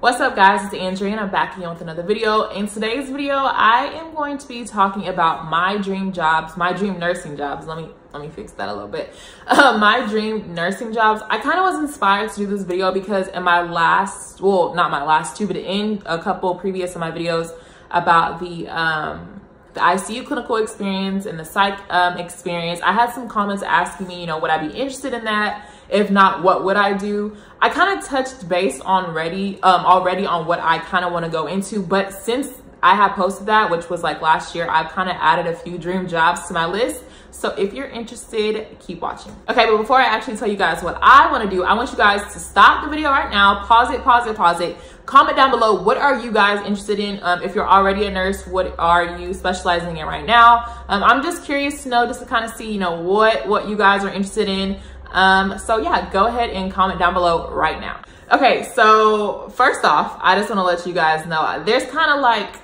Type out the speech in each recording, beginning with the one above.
What's up guys, it's Andrea and I'm back again with another video. In today's video, I am going to be talking about my dream jobs, my dream nursing jobs. Let me fix that a little bit. My dream nursing jobs. I kind of was inspired to do this video because in my last, well, not my last two, but in a couple previous of my videos about the ICU clinical experience and the psych experience, I had some comments asking me, would I be interested in that? If not, what would I do? I kind of touched base already on what I kind of want to go into, but since I have posted that, which was like last year, I've kind of added a few dream jobs to my list. So if you're interested, keep watching. Okay, but before I actually tell you guys what I want to do, I want you guys to stop the video right now, pause it, comment down below, what are you guys interested in? If you're already a nurse, what are you specializing in right now? I'm just curious to know, just to kind of see, what you guys are interested in. So yeah, go ahead and comment down below right now. Okay, so first off, I just want to let you guys know, there's kind of like,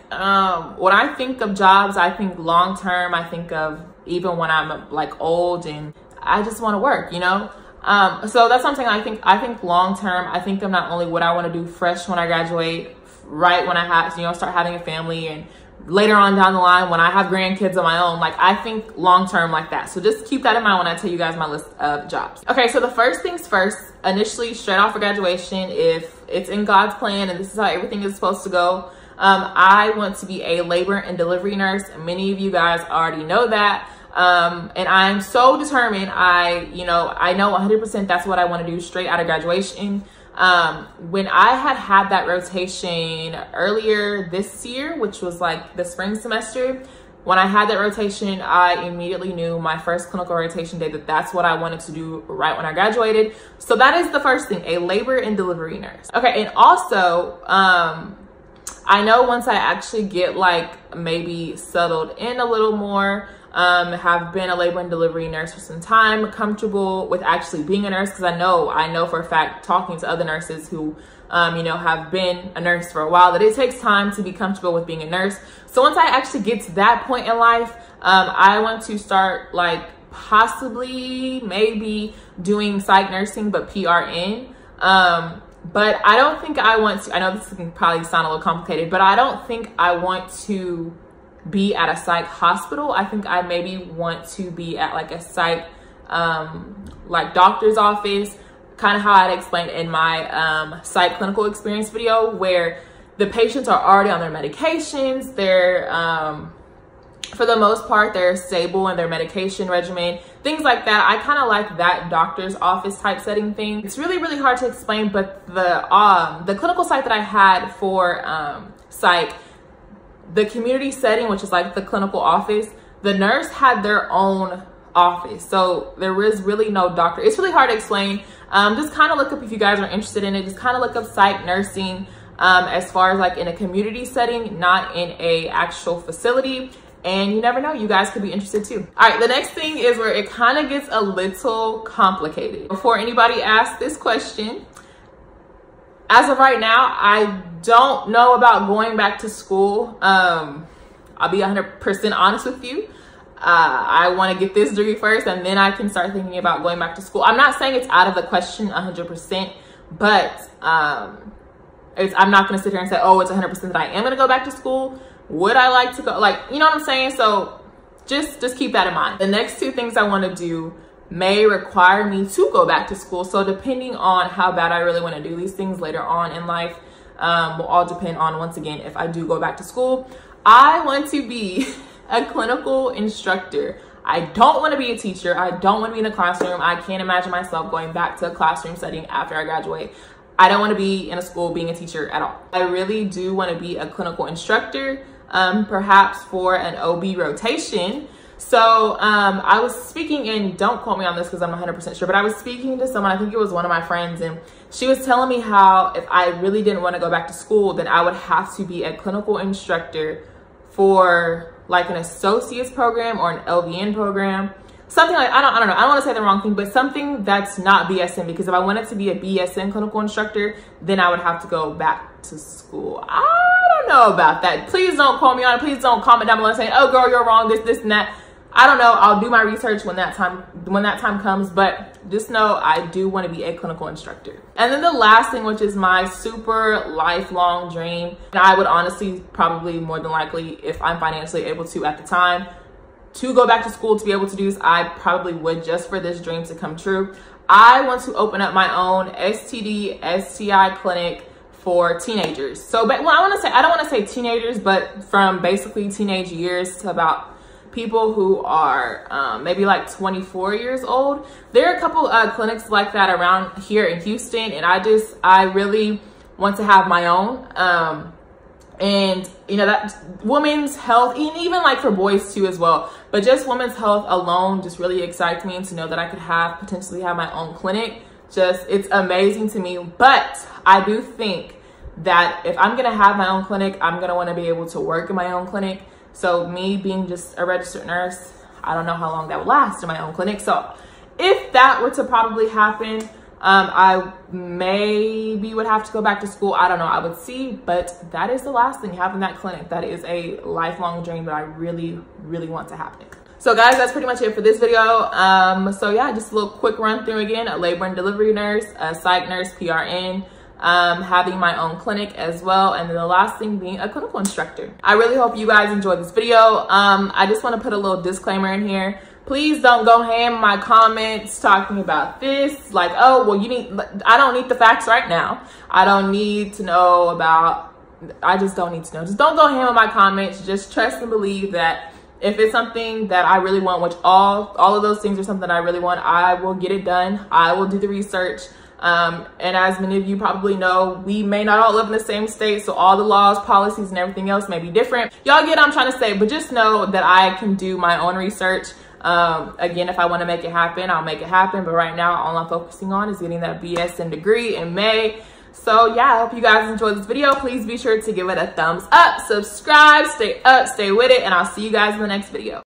when I think of jobs, I think long-term, I think of even when I'm like old and I just want to work, so that's something I think long-term, I think of not only what I want to do fresh when I graduate, right when I have, start having a family, and later on down the line when I have grandkids of my own, like I think long-term like that. So just keep that in mind when I tell you guys my list of jobs. Okay, so the first things first, initially straight off of graduation, if it's in God's plan and this is how everything is supposed to go, I want to be a labor and delivery nurse. Many of you guys already know that. And I'm so determined. I know 100% that's what I want to do straight out of graduation. When I had that rotation earlier this year, which was like the spring semester, when I had that rotation, I immediately knew my first clinical rotation day that that's what I wanted to do right when I graduated. So that is the first thing, a labor and delivery nurse. Okay, and also, I know once I actually get like maybe settled in a little more, have been a labor and delivery nurse for some time, comfortable with actually being a nurse, because I know for a fact, talking to other nurses who have been a nurse for a while, that it takes time to be comfortable with being a nurse. So once I actually get to that point in life, I want to start like possibly maybe doing psych nursing, but PRN. But I don't think I want to, I know this can probably sound a little complicated, but I don't think I want to be at a psych hospital. I think I maybe want to be at like a psych, like doctor's office, kind of how I'd explained in my psych clinical experience video, where the patients are already on their medications. They're, for the most part, they're stable in their medication regimen, things like that. I kind of like that doctor's office type setting thing. It's really, really hard to explain, but the clinical psych that I had for psych, the community setting, which is like the clinical office, the nurse had their own office. So there was really no doctor. It's really hard to explain. Just kind of look up if you guys are interested in it. Just kind of look up psych nursing as far as like in a community setting, not in a actual facility. And you never know, you guys could be interested too. All right, the next thing is where it kind of gets a little complicated. Before anybody asks this question, as of right now, I don't know about going back to school. I'll be 100% honest with you. I want to get this degree first, and then I can start thinking about going back to school. I'm not saying it's out of the question 100%, but I'm not going to sit here and say, oh, it's 100% that I am going to go back to school. Would I like to go? Like, you know what I'm saying? So just keep that in mind. The next two things I want to do may require me to go back to school. So depending on how bad I really want to do these things later on in life, will all depend on, once again, if I do go back to school. I want to be a clinical instructor. I don't want to be a teacher. I don't want to be in a classroom. I can't imagine myself going back to a classroom setting after I graduate. I don't want to be in a school being a teacher at all. I really do want to be a clinical instructor, perhaps for an OB rotation. So I was speaking, and don't quote me on this because I'm 100% sure, but I was speaking to someone, I think it was one of my friends, and she was telling me how if I really didn't want to go back to school, then I would have to be a clinical instructor for like an associate's program or an LVN program. Something like, I don't know, I don't want to say the wrong thing, but something that's not BSN, because if I wanted to be a BSN clinical instructor, then I would have to go back to school. I don't know about that. Please don't quote me on it. Please don't comment down below saying, oh girl, you're wrong, this and that. I don't know. I'll do my research when that time comes, but just know I do want to be a clinical instructor. And then the last thing, which is my super lifelong dream, and I would honestly probably more than likely, if I'm financially able to at the time, to go back to school to be able to do this, I probably would, just for this dream to come true. I want to open up my own STD, STI clinic for teenagers. So, but well, I don't want to say teenagers, but from basically teenage years to about people who are maybe like 24 years old. There are a couple clinics like that around here in Houston, and I really want to have my own. And you know, that women's health, and even like for boys too as well, but just women's health alone just really excites me, and to know that I could potentially have my own clinic, it's amazing to me. But I do think that if I'm gonna have my own clinic, I'm gonna want to be able to work in my own clinic. So me being just a registered nurse, I don't know how long that will last in my own clinic. So if that were to probably happen, I maybe would have to go back to school. I don't know, I would see, but that is the last thing, having that clinic. That is a lifelong dream that I really, really want to happen. So guys, that's pretty much it for this video. So yeah, just a little quick run through again: a labor and delivery nurse, a psych nurse, PRN, having my own clinic as well, and then the last thing being a clinical instructor. I really hope you guys enjoyed this video. I just want to put a little disclaimer in here. Please don't go ham in my comments talking about this, like, oh, well, I don't need the facts right now. I don't need to know about, I just don't need to know. Just don't go ham in my comments. Just trust and believe that if it's something that I really want, which all of those things are something I really want, I will get it done. I will do the research. And as many of you probably know, we may not all live in the same state, so all the laws, policies, and everything else may be different. Y'all get what I'm trying to say, but just know that I can do my own research. Again, if I want to make it happen, I'll make it happen. But right now, all I'm focusing on is getting that BSN degree in May. So yeah, I hope you guys enjoyed this video. Please be sure to give it a thumbs up, subscribe, stay up, stay with it, and I'll see you guys in the next video.